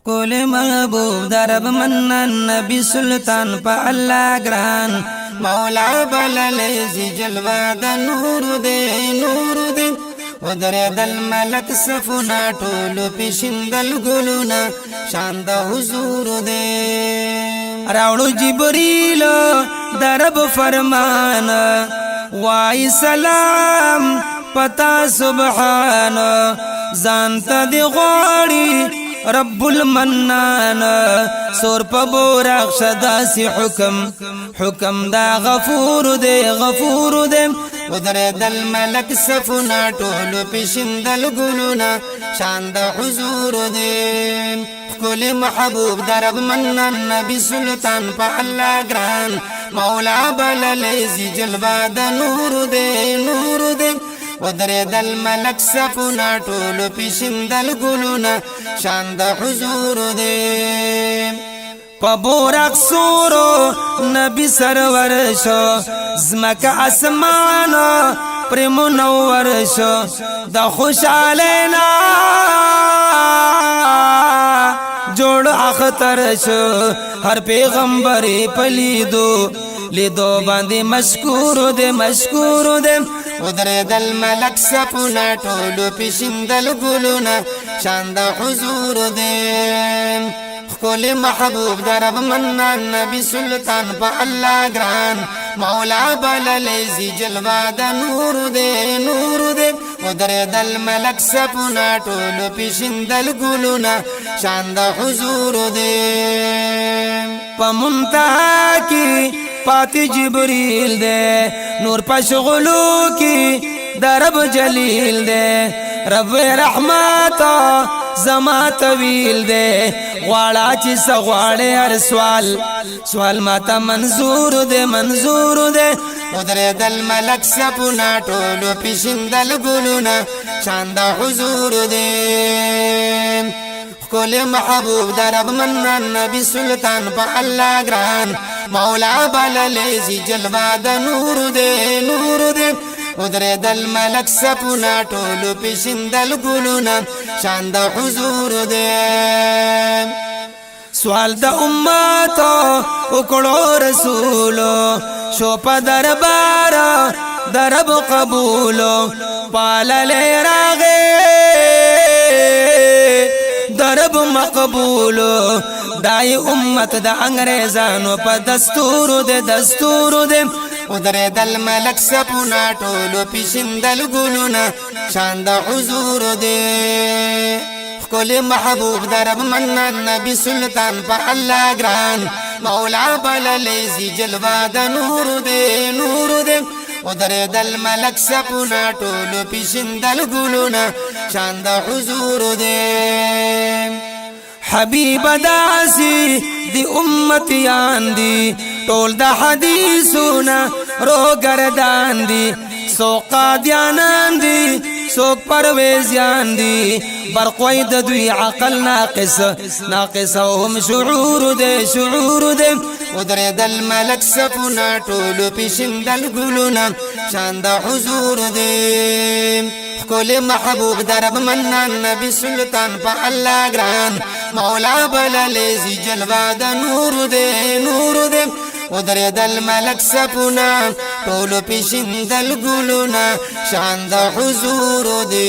کل محبوب درب منن نبی سلطان پا اللہ گران مولا بللیزی جلوہ دا نور دے ودرد الملک صفنا ٹولو پیشندل گلونا شاند حضور دے راوڑو جبریل درب فرمان وائی سلام پتا سبحان زانتا دی غاڑی رب المنان سور پا بورق شداسی حکم دا غفور دے ودرد الملک صفنا ٹولو پیشندل گلونا شاند حضور دے کل محبوب درب منن نبی سلطان پا اللہ گران مولا بللیزی جلوہ دا نور دے ودرد الملک صفنا ٹولو پیشندل گلونا شاند حضور دے پبورق سورو نبی سرور شو زمک اسمان پر منور شو دا خوشحالینا جوڑ اختر شو ہر پیغمبری لیدو باندی مشکور دے ودرد الملک صفنا ٹولو پیشندل گلونا شاند حضور دے کل محبوب درب منن نبی سلطان پا اللہ گران مولا بللیزی جلوہ دا نور دے ودرد الملک صفنا ٹولو پیشندل گلونا شاند حضور دے پا منتہا کی پاتی جبریل دے نور پا شغلو کی درب جلیل دے رب رحمتا زما طویل دے غواړه چې سغواړې هر سوال ماته منظور دے ودرد الملک صفنا ټولو پیشندل گلونا شاند حضور دے کل محبوب درب منن نبی سلطان پا اللہ گران مولا بللیزی جلوہ دا نور دے ودرد الملک صفنا ٹولو پیشندل گلونا شاند حضور دے سوال دا امتو اکڑو رسولو شو پا دربارا درب قبولو پالا لے راغے درب مقبولو دائی امت دا انگریزانو پا دستور دے ودرد الملک صفنا ٹولو پیشندل گلونا شاند حضور دے کل محبوب درب منن نبی سلطان پا اللہ گران مولا بللیزی جلوہ دا نور دے ودرد الملک صفنا ٹولو پیشندل گلونا شاند حضور دے حبیب داسی دی امتیان دی ٹول دا حدیثونا رو گردان دی سوق قادیانان دی سوق پرویزیان دی برقوی دا دوی عقل ناقص هم شعور دے ودرد الملک صفنا ٹولو پیشندل گلونا شاند حضور دے کل محبوب درب منن نبی سلطان پا اللہ گران مولا بللیزی جلوہ دا نور دے ودرد الملک صفنا ٹولو پیشندل گلونا شاند حضور دے